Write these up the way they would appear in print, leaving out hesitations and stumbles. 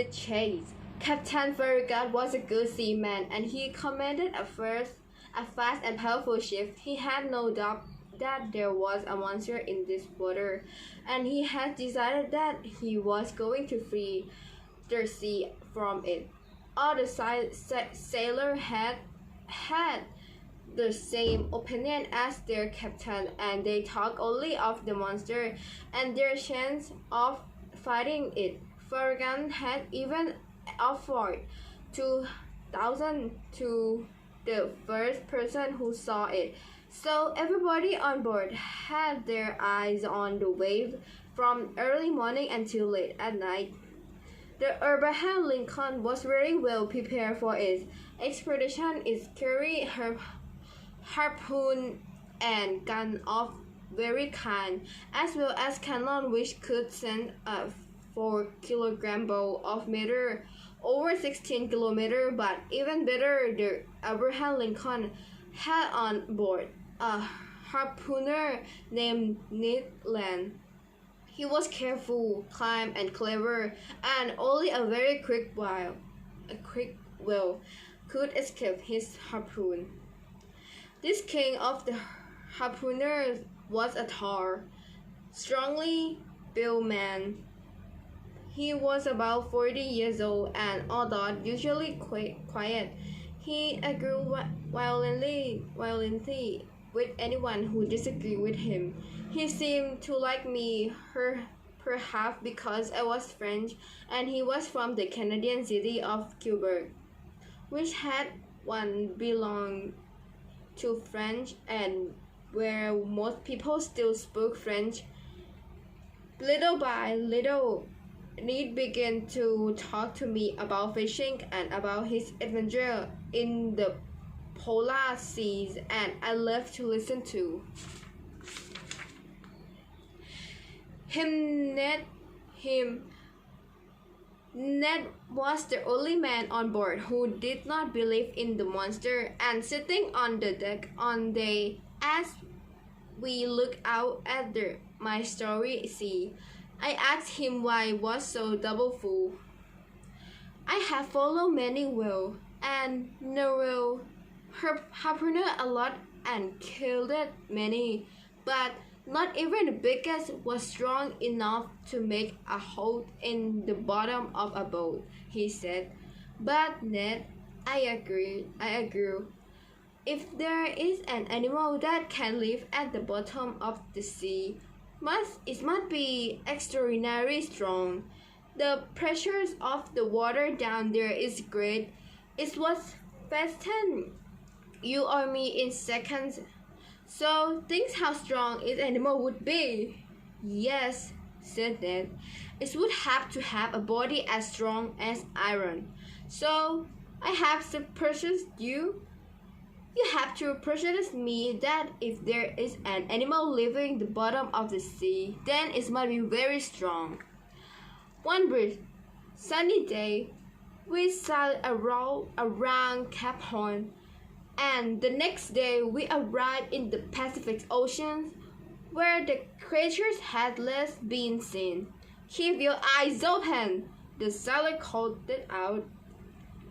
the chase. Captain Farragut was a good seaman, and he commanded a fast and powerful ship. He had no doubt that there was a monster in this water, and he had decided that he was going to free the sea from it. All the sailors had the same opinion as their captain, and they talked only of the monster and their chance of fighting it. Farragut had even offered 2,000 to the first person who saw it. So everybody on board had their eyes on the wave from early morning until late at night. The Abraham Lincoln was very well prepared for its expedition. It carried her harpoon and gun of very kind, as well as cannon which could send a 4-kilogram bow of meter over 16 kilometers. But even better, the Abraham Lincoln had on board a harpooner named Ned Land. He was careful, calm, and clever, and only a very quick whale could escape his harpoon. This king of the harpooners was a tall, strongly built man. He was about 40 years old, and although usually quiet, he argued violently with anyone who disagreed with him. He seemed to like me, perhaps because I was French, and he was from the Canadian city of Quebec, which had once belonged to French and where most people still spoke French. Little by little, Ned began to talk to me about fishing and about his adventure in the polar seas, and I loved to listen to him. Ned was the only man on board who did not believe in the monster, and sitting on the deck one day as we looked out at the my story sea, I asked him why he was so doubtful. I have followed many whales and narrowed harpooner a lot and killed many, but not even the biggest was strong enough to make a hole in the bottom of a boat, he said. But Ned, I agree. If there is an animal that can live at the bottom of the sea, it must be extraordinarily strong. The pressure of the water down there is great. It was fasten you or me in seconds. So think how strong its animal would be. Yes, said Ned. It would have to have a body as strong as iron. So I have to persuade you. You have to persuade me that if there is an animal living the bottom of the sea, then it must be very strong. One brief, sunny day, we sailed around Cape Horn, and the next day we arrived in the Pacific Ocean, where the creatures had last been seen. Keep your eyes open, the sailor called it out,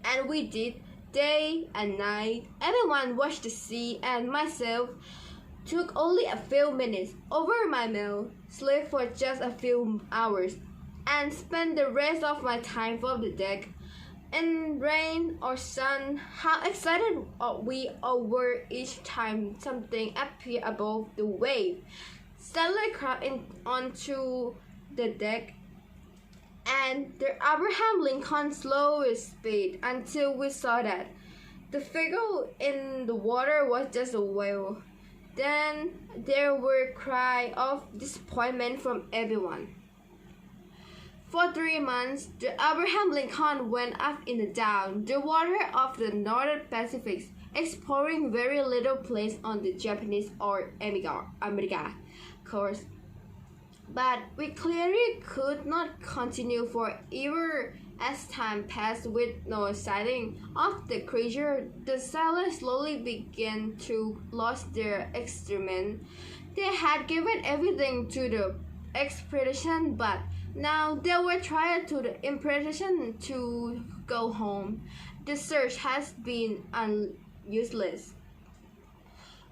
and we did. Day and night, everyone watched the sea, and myself took only a few minutes over my meal, slept for just a few hours, and spent the rest of my time on the deck. In rain or sun, how excited we all were each time something appeared above the wave. Suddenly crowded onto the deck, and the Abraham Lincoln slowed its speed until we saw that the figure in the water was just a whale. Then there were cries of disappointment from everyone. For 3 months, the Abraham Lincoln went up in and down the water of the Northern Pacific, exploring very little place on the Japanese or America coast. But we clearly could not continue forever. As time passed with no sighting of the creature, the sailors slowly began to lose their excitement. They had given everything to the expedition, but Now they were trying to the impression to go home. The search has been useless.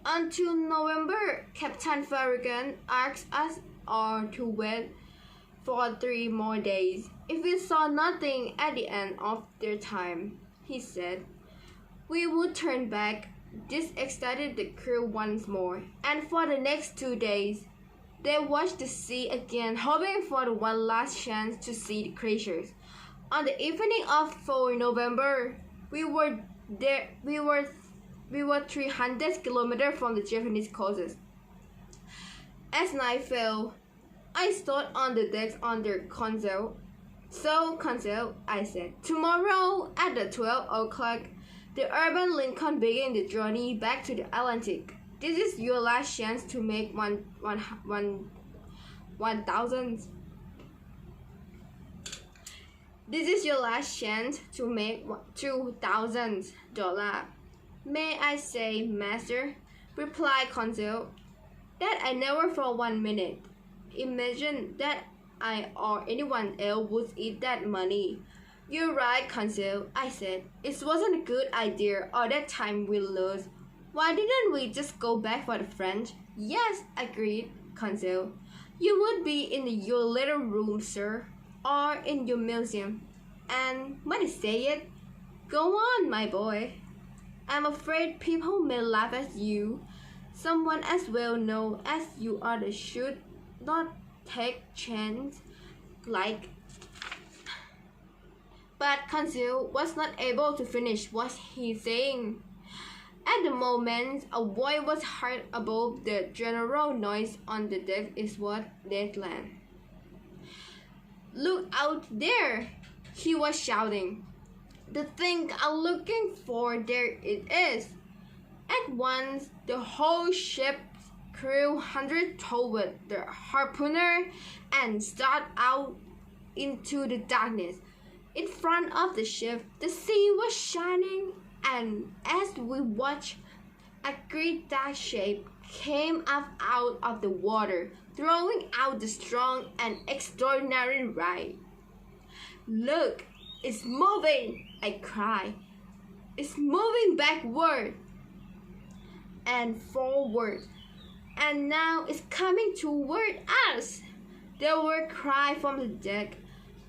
Until November, Captain Farragut asked us all to wait for 3 more days. If we saw nothing at the end of their time, he said, we would turn back. This excited the crew once more, and for the next 2 days, they watched the sea again, hoping for the one last chance to see the creatures. On the evening of 4 November, we were 300 kilometers from the Japanese coast. As night fell, I stood on the decks under Conseil. So, Conseil, I said, tomorrow at the 12 o'clock, the Abraham Lincoln begins the journey back to the Atlantic. This is your last chance to make 1,000. This is your last chance to make $2,000. May I say, master? Replied Conseil. That I never for 1 minute. Imagine that I or anyone else would eat that money. You're right, Conseil, I said. It wasn't a good idea all that time we lost. Why didn't we just go back for the French? Yes, agreed Conseil. You would be in your little room, sir, or in your museum. And when I say it, go on, my boy. I'm afraid people may laugh at you. Someone as well known as you others should not take chance like. But Conseil was not able to finish what he's saying. At the moment, a voice was heard above the general noise on the deck. Is what Ned Land. Look out there! He was shouting. The thing I'm looking for, there it is. At once, the whole ship's crew hunted toward the harpooner and started out into the darkness. In front of the ship, the sea was shining, and as we watched, a great dark shape came up out of the water, throwing out the strong and extraordinary light. Look, it's moving, I cried. It's moving backward and forward, and now it's coming toward us. There were cries from the deck,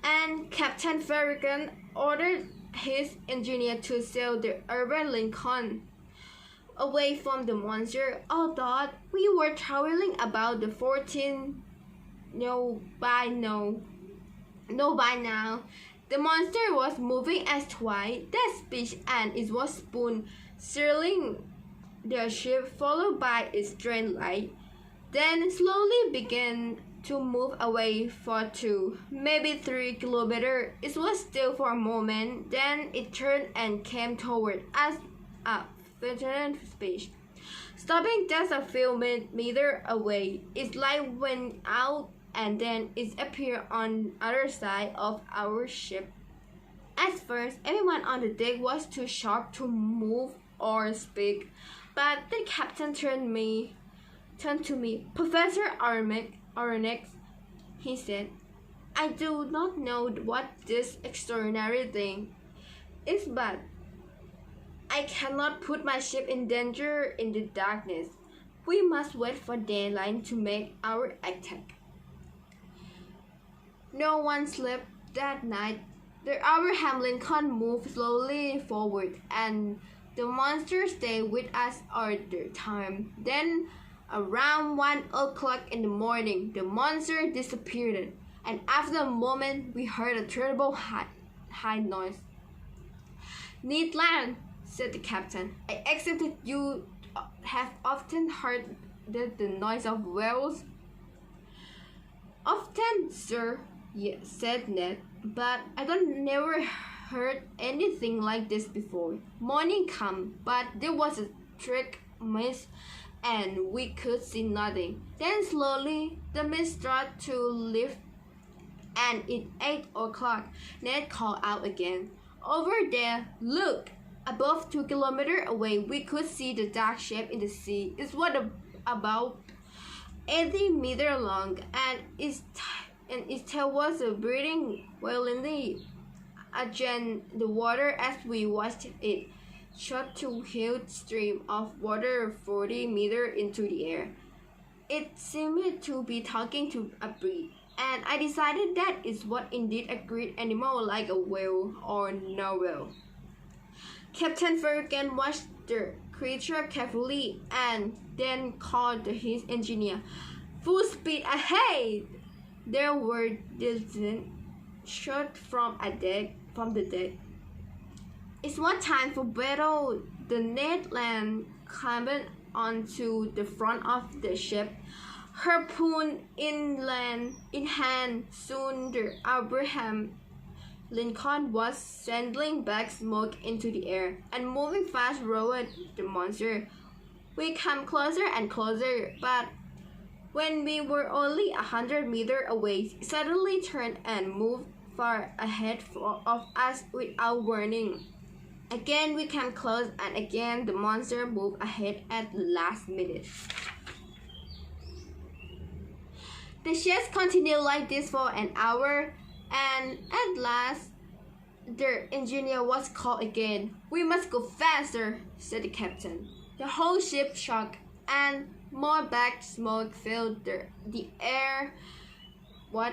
and Captain Farragut ordered his engineer to sail the Abraham Lincoln away from the monster. Although we were traveling about the 14 by now, the monster was moving at twice that speed, and it was spoon steering the ship, followed by its train light, then slowly began to move away for 2, maybe 3 kilometers. It was still for a moment, then it turned and came toward us at veteran speed, stopping just a few meters away. Its light went out, and then it appeared on the other side of our ship. At first, everyone on the deck was too shocked to move or speak, but the captain turned to me. Professor Aronnax, he said, I do not know what this extraordinary thing is, but I cannot put my ship in danger in the darkness. We must wait for daylight to make our attack. No one slept that night. The Abraham Lincoln moved slowly forward, and the monster stayed with us all the time. Then, around 1 o'clock in the morning, the monster disappeared, and after a moment, we heard a terrible high noise. Ned Land, said the captain, I accept that you have often heard the noise of whales. Often, sir, yes, said Ned, but I don't never heard anything like this before. Morning came, but there was a thick mist, and we could see nothing. Then slowly the mist started to lift, and at 8 o'clock, Ned called out again. Over there, look! Above 2 kilometers away, we could see the dark shape in the sea. It was about 80 meters long, and its and its tail was breathing violently against the water as we watched it shot to huge stream of water 40 meters into the air. It seemed to be talking to a breed, and I decided that is what indeed a great animal like a whale or narwhal. Captain Ferguson watched the creature carefully and then called his engineer. Full speed ahead! There were distant shots from the deck. It's one time for battle. The Ned Land climbed onto the front of the ship, harpoon in hand. Soon the Abraham Lincoln was sending back smoke into the air, and moving fast toward the monster. We came closer and closer, but when we were only 100 meters away, it suddenly turned and moved far ahead of us without warning. Again we came close, and again the monster moved ahead at the last minute. The chase continued like this for an hour, and at last the engineer was called again. We must go faster, said the captain. The whole ship shook, and more black smoke filled the air. What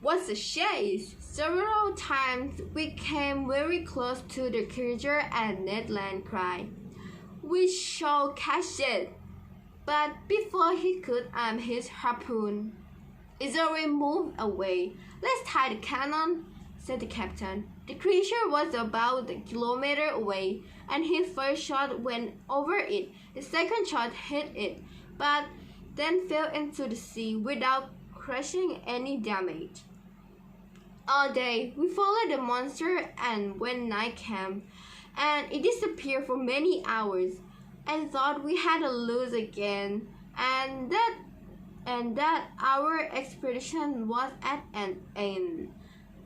was the chase? Several times we came very close to the creature, and Ned Land cried, "We shall catch it!" But before he could aim his harpoon, it already moved away. "Let's tie the cannon," said the captain. The creature was about a kilometer away, and his first shot went over it. The second shot hit it, but then fell into the sea without causing any damage. All day we followed the monster, and when night came, and it disappeared for many hours, I thought we had to lose again, and that our expedition was at an end.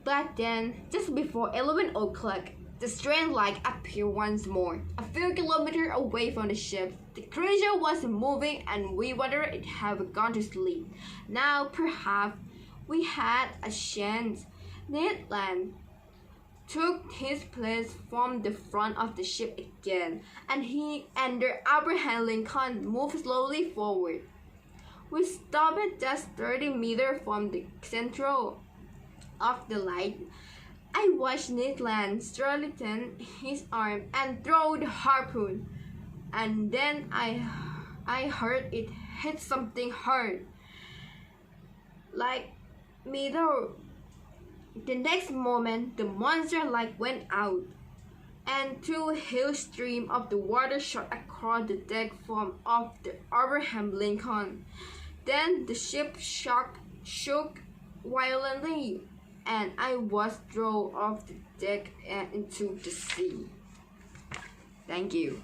But then, just before 11 o'clock, the strange light appeared once more, a few kilometers away from the ship. The creature was moving, and we wondered it had gone to sleep. Now, perhaps, we had a chance. Ned Land took his place from the front of the ship again, and he and the Abraham Lincoln moved slowly forward. We stopped just 30 meters from the center of the light. I watched Ned Land straighten his arm and throw the harpoon, and then I heard it hit something hard, like metal. The next moment, the monster light went out, and two huge streams of the water shot across the deck from of the Abraham Lincoln. Then the ship shook violently, and I was thrown off the deck and into the sea. Thank you.